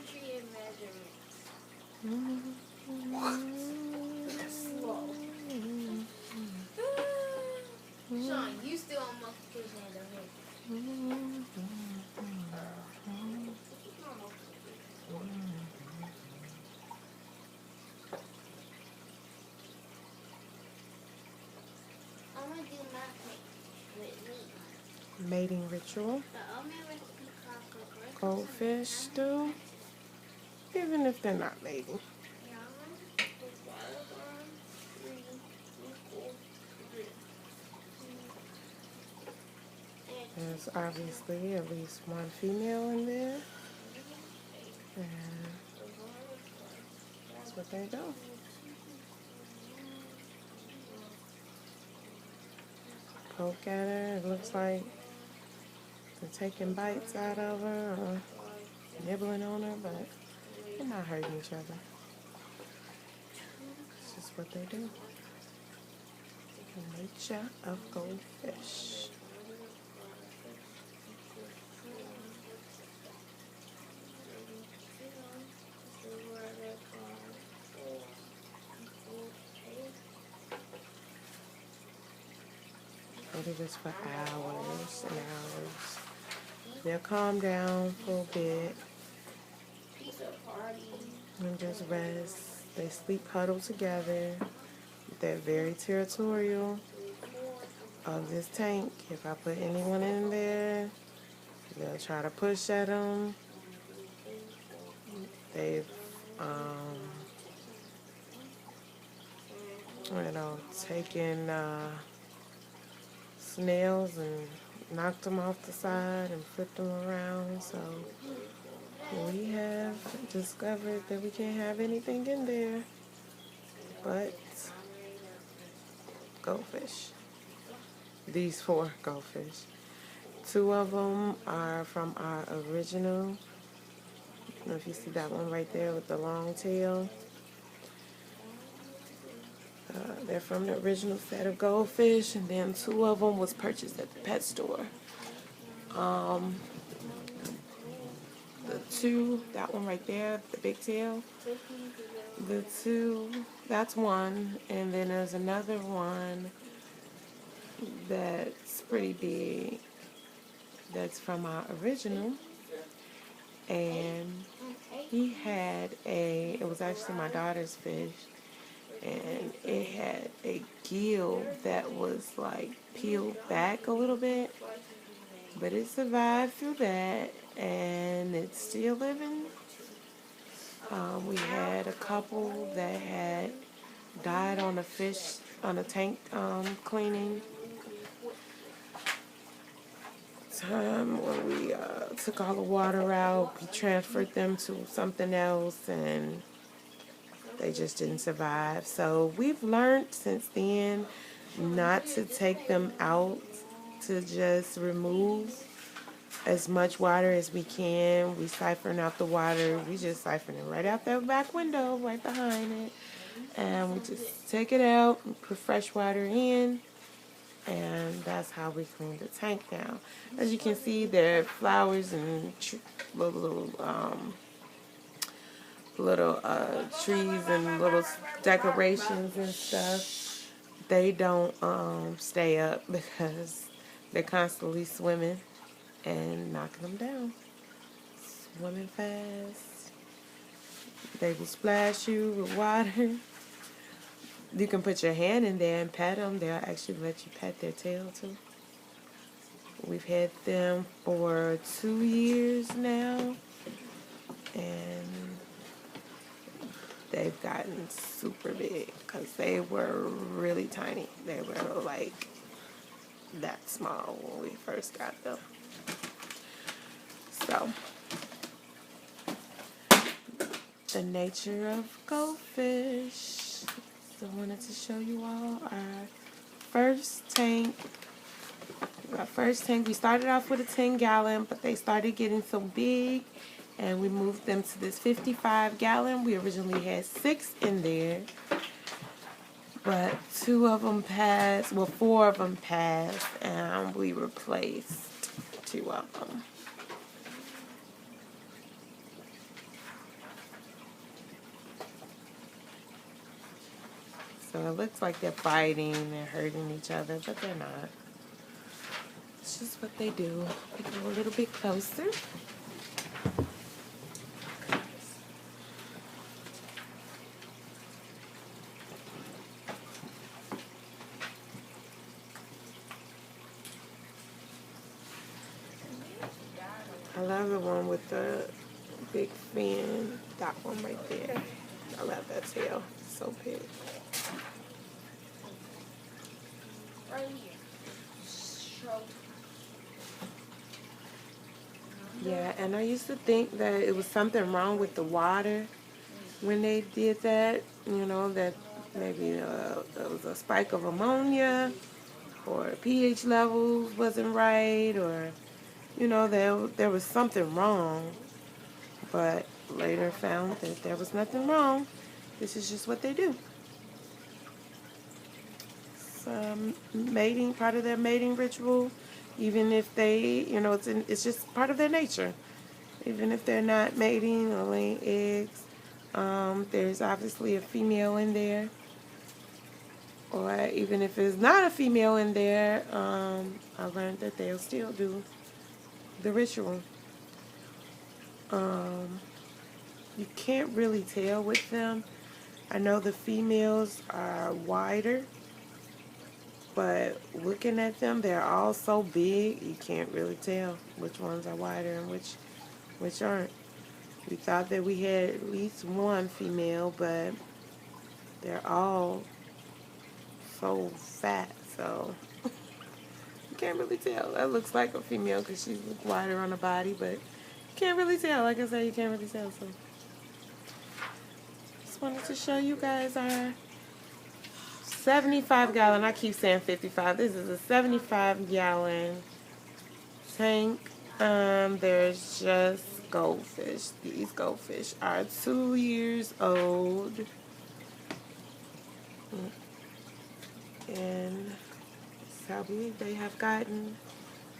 geometry and measurements. Slow. Sean, you still on multiplication and division. I'm gonna do mating ritual. Goldfish do, even if they're not mating. There's obviously at least one female in there, and that's what they do. Poke at her, it looks like they're taking bites out of her or nibbling on her, but they're not hurting each other. It's just what they do. The nature of goldfish. They do this for hours and hours. They'll calm down for a bit and just rest. They sleep huddled together. They're very territorial of this tank. If I put anyone in there, they'll try to push at them. They've, taken snails and knocked them off the side and flipped them around. So we have discovered that we can't have anything in there but goldfish. These 4 goldfish. 2 of them are from our original. I don't know if you see that one right there with the long tail. They're from the original set of goldfish, and then 2 of them was purchased at the pet store. The 2, that one right there, the big tail, the 2, that's one, and then there's another one that's pretty big, that's from our original, and he had it was actually my daughter's fish, and it had a gill that was like peeled back a little bit, but it survived through that, and it's still living. We had a couple that had died on a fish, on a tank cleaning time when we took all the water out. We transferred them to something else, and they just didn't survive. So we've learned since then not to take them out, to just remove as much water as we can. We siphon out the water. We just siphon it right out that back window, right behind it. And we just take it out and put fresh water in. And that's how we clean the tank now. As you can see, there are flowers and little trees and little decorations and stuff. They don't stay up because they're constantly swimming and knocking them down. Swimming fast. They will splash you with water. You can put your hand in there and pet them. They'll actually let you pet their tail too. We've had them for 2 years now, and they've gotten super big because they were really tiny. They were like that small when we first got them. So, the nature of goldfish. So I wanted to show you all our first tank. We started off with a 10-gallon, but they started getting so big, and we moved them to this 55-gallon. We originally had 6 in there, but 2 of them passed. Well, 4 of them passed, and we replaced 2 of them. So it looks like they're fighting, they're hurting each other, but they're not. It's just what they do. We go a little bit closer. I love the one with the big fin. That one right there. I love that tail. It's so big. Right here. Show. Yeah, and I used to think that it was something wrong with the water when they did that. You know, that maybe there was a spike of ammonia, or pH levels wasn't right, or, you know, there was something wrong. But later found that there was nothing wrong. This is just what they do. It's mating, part of their mating ritual. Even if they, you know, it's just part of their nature. Even if they're not mating or laying eggs, there's obviously a female in there. Or even if there's not a female in there, I learned that they'll still do the ritual. You can't really tell with them. I know the females are wider, but looking at them, they're all so big, you can't really tell which ones are wider and which aren't. We thought that we had at least one female, but they're all so fat, so you can't really tell. That looks like a female because she's wider on the body, but you can't really tell. Like I said, you can't really tell. So just wanted to show you guys our 75-gallon. I keep saying 55. This is a 75-gallon tank. There's just goldfish. These goldfish are 2 years old. And that's how big they have gotten.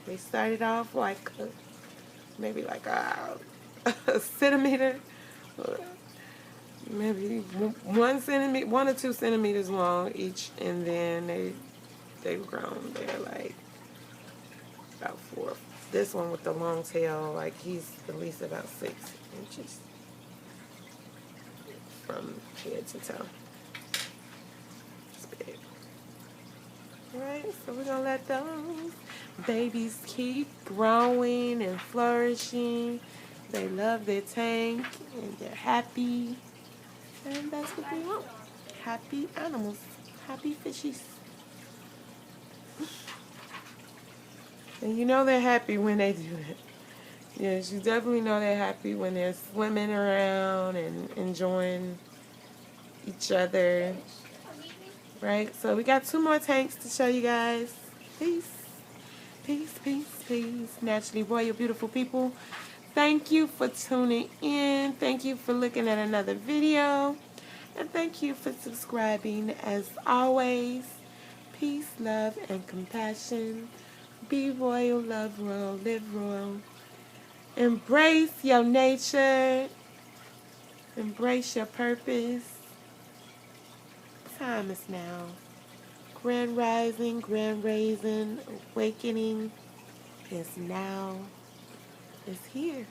They started off like maybe like a centimeter, maybe 1 centimeter, 1 or 2 centimeters long each, and then they've grown. They're like about 4. This one with the long tail, like he's at least about 6 inches from head to toe. It's big. Alright, so we're gonna let those babies keep growing and flourishing. They love their tank and they're happy. And that's what we want. Happy animals. Happy fishies. And you know they're happy when they do it. Yes, you definitely know they're happy when they're swimming around and enjoying each other. Right? So we got 2 more tanks to show you guys. Peace. Peace, peace, peace. Naturally royal, beautiful people. Thank you for tuning in. Thank you for looking at another video. And thank you for subscribing. As always, peace, love, and compassion. Be royal, love royal, live royal. Embrace your nature. Embrace your purpose. Time is now. Grand rising, grand raising, awakening is now. It's here.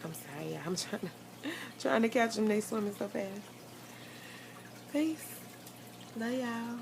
I'm sorry, I'm trying to catch them. They swimming so fast. Peace. Love y'all.